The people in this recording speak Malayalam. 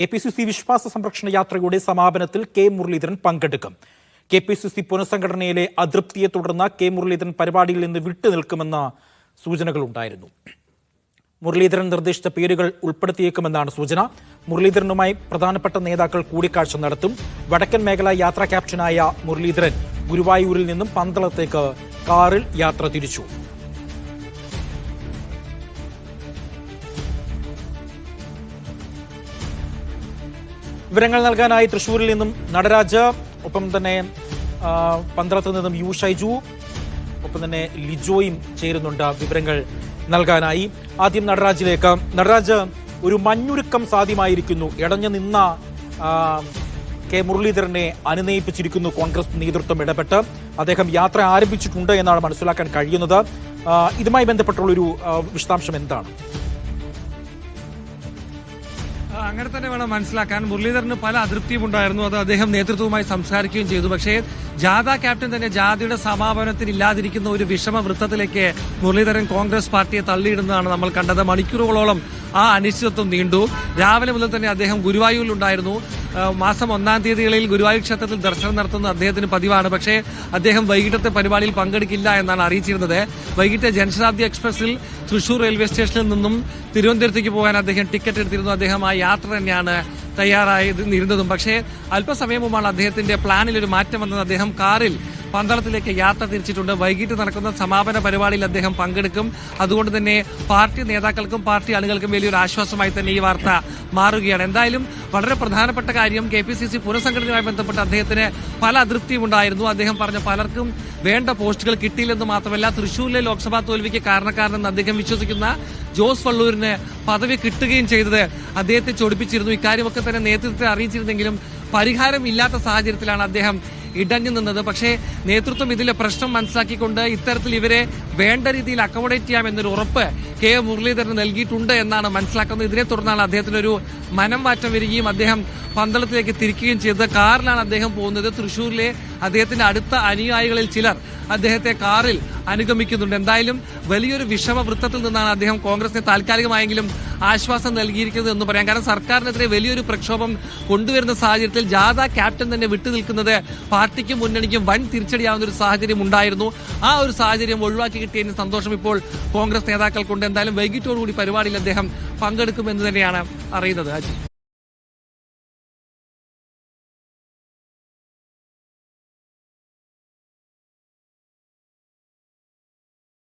കെ.പി.സി.സി വിശ്വാസ സംരക്ഷണ യാത്രയുടെ സമാപനത്തിൽ കെ മുരളീധരൻ പങ്കെടുക്കും. കെ.പി.സി.സി പുനഃസംഘടനയിലെ അതൃപ്തിയെ തുടർന്ന് കെ മുരളീധരൻ പരിപാടിയിൽ നിന്ന് വിട്ടുനിൽക്കുമെന്ന സൂചനകളുണ്ടായിരുന്നു. മുരളീധരൻ നിർദ്ദേശിച്ച പേരുകൾ ഉൾപ്പെടുത്തിയേക്കുമെന്നാണ് സൂചന. മുരളീധരനുമായി പ്രധാനപ്പെട്ട നേതാക്കൾ കൂടിക്കാഴ്ച നടത്തും. വടക്കൻ മേഖല യാത്രാ ക്യാപ്റ്റനായ മുരളീധരൻ ഗുരുവായൂരിൽ നിന്നും പന്തളത്തേക്ക് കാറിൽ യാത്ര തിരിച്ചു. വിവരങ്ങൾ നൽകാനായി തൃശൂരിൽ നിന്നും നടരാജ്, ഒപ്പം തന്നെ പന്തളത്ത് നിന്നും യു ഷൈജു, ഒപ്പം തന്നെ ലിജോയും ചേരുന്നുണ്ട് വിവരങ്ങൾ നൽകാനായി. ആദ്യം നടരാജിലേക്ക്. നടരാജ്, ഒരു മഞ്ഞുരുക്കം സാധ്യമായിരിക്കുന്നു. ഇടഞ്ഞു നിന്ന കെ മുരളീധരനെ അനുനയിപ്പിച്ചിരിക്കുന്നു കോൺഗ്രസ് നേതൃത്വം ഇടപെട്ട്. അദ്ദേഹം യാത്ര ആരംഭിച്ചിട്ടുണ്ട് എന്നാണ് മനസ്സിലാക്കാൻ കഴിയുന്നത്. ഇതുമായി ബന്ധപ്പെട്ടുള്ളൊരു വിശദാംശം എന്താണ്? അങ്ങനെ തന്നെ വേണം മനസ്സിലാക്കാൻ. മുരളീധരന് പല അതൃപ്തിയും ഉണ്ടായിരുന്നു. അത് അദ്ദേഹം നേതൃത്വവുമായി സംസാരിക്കുകയും ചെയ്തു. പക്ഷേ ജാഥ ക്യാപ്റ്റൻ തന്നെ ജാഥയുടെ സമാപനത്തിൽ ഇല്ലാതിരിക്കുന്ന ഒരു വിഷമ വൃത്തത്തിലേക്ക് മുരളീധരൻ കോൺഗ്രസ് പാർട്ടിയെ തള്ളിയിടുന്നതാണ് നമ്മൾ കണ്ടത്. മണിക്കൂറുകളോളം ആ അനിശ്ചിതത്വം നീണ്ടു. രാവിലെ മുതൽ തന്നെ അദ്ദേഹം ഗുരുവായൂരിലുണ്ടായിരുന്നു. മാസം 1-ാം തീയതികളിൽ ഗുരുവായൂർ ക്ഷേത്രത്തിൽ ദർശനം നടത്തുന്നത് അദ്ദേഹത്തിന് പതിവാണ്. പക്ഷേ അദ്ദേഹം വൈകിട്ടത്തെ പരിപാടിയിൽ പങ്കെടുക്കില്ല എന്നാണ് അറിയിച്ചിരുന്നത്. വൈകിട്ട് ജനശതാബ്ദി എക്സ്പ്രസിൽ തൃശൂർ റെയിൽവേ സ്റ്റേഷനിൽ നിന്നും തിരുവനന്തപുരത്തേക്ക് പോകാൻ അദ്ദേഹം ടിക്കറ്റ് എടുത്തിരുന്നു. അദ്ദേഹം ആ യാത്ര തന്നെയാണ് തയ്യാറായിരുന്നതും. പക്ഷേ അല്പസമയം മുമ്പാണ് അദ്ദേഹത്തിന്റെ പ്ലാനിൽ ഒരു മാറ്റം വന്നത്. അദ്ദേഹം കാറിൽ പന്തളത്തിലേക്ക് യാത്ര തിരിച്ചിട്ടുണ്ട്. വൈകിട്ട് നടക്കുന്ന സമാപന പരിപാടിയിൽ അദ്ദേഹം പങ്കെടുക്കും. അതുകൊണ്ട് തന്നെ പാർട്ടി നേതാക്കൾക്കും പാർട്ടി അണികൾക്കും വലിയൊരു ആശ്വാസമായി തന്നെ ഈ വാർത്ത മാറുകയാണ്. എന്തായാലും വളരെ പ്രധാനപ്പെട്ട കാര്യം, കെ.പി.സി.സി പുനഃസംഘടനയുമായി ബന്ധപ്പെട്ട് അദ്ദേഹത്തിന് പല അതൃപ്തിയും ഉണ്ടായിരുന്നു. അദ്ദേഹം പറഞ്ഞ പലർക്കും വേണ്ട പോസ്റ്റുകൾ കിട്ടിയില്ലെന്ന് മാത്രമല്ല, തൃശൂരിലെ ലോക്സഭാ തോൽവിക്ക് കാരണക്കാരനെന്ന് അദ്ദേഹം വിശ്വസിക്കുന്ന ജോസ് വള്ളൂരിന് പദവി കിട്ടുകയും ചെയ്തത് അദ്ദേഹത്തെ ചൊടിപ്പിച്ചിരുന്നു. ഇക്കാര്യമൊക്കെ തന്നെ നേതൃത്വത്തെ അറിയിച്ചിരുന്നെങ്കിലും പരിഹാരമില്ലാത്ത സാഹചര്യത്തിലാണ് അദ്ദേഹം ഇടഞ്ഞു നിന്നത്. പക്ഷേ നേതൃത്വം ഇതിലെ പ്രശ്നം മനസ്സിലാക്കിക്കൊണ്ട് ഇത്തരത്തിൽ ഇവരെ വേണ്ട രീതിയിൽ അക്കോമഡേറ്റ് ചെയ്യാമെന്നൊരു ഉറപ്പ് കെ മുരളീധരൻ നൽകിയിട്ടുണ്ട് എന്നാണ് മനസ്സിലാക്കുന്നത്. ഇതിനെ തുടർന്നാണ് അദ്ദേഹത്തിനൊരു മനം മാറ്റം വരികയും അദ്ദേഹം പന്തളത്തിലേക്ക് തിരിക്കുകയും ചെയ്തത്. കാറിലാണ് അദ്ദേഹം പോകുന്നത്. തൃശൂരിലെ അദ്ദേഹത്തിന്റെ അടുത്ത അനുയായികളിൽ ചിലർ അദ്ദേഹത്തെ കാറിൽ അനുഗമിക്കുന്നുണ്ട്. എന്തായാലും വലിയൊരു വിഷമ വൃത്തത്തിൽ നിന്നാണ് അദ്ദേഹം കോൺഗ്രസിനെ താൽക്കാലികമായെങ്കിലും ആശ്വാസം നൽകിയിരിക്കുന്നത് എന്ന് പറയാം. കാരണം സർക്കാരിനെതിരെ വലിയൊരു പ്രക്ഷോഭം കൊണ്ടുവരുന്ന സാഹചര്യത്തിൽ ജാഥ ക്യാപ്റ്റൻ തന്നെ വിട്ടുനിൽക്കുന്നത് പാർട്ടിക്കും മുന്നണിക്കും വൻ തിരിച്ചടിയാവുന്ന ഒരു സാഹചര്യം ഉണ്ടായിരുന്നു. ആ ഒരു സാഹചര്യം ഒഴിവാക്കി കിട്ടിയതിന് സന്തോഷം ഇപ്പോൾ കോൺഗ്രസ് നേതാക്കൾക്കുണ്ട്. എന്തായാലും വൈകിട്ടോടുകൂടി പരിപാടിയിൽ അദ്ദേഹം പങ്കെടുക്കുമെന്ന് തന്നെയാണ് അറിയുന്നത്.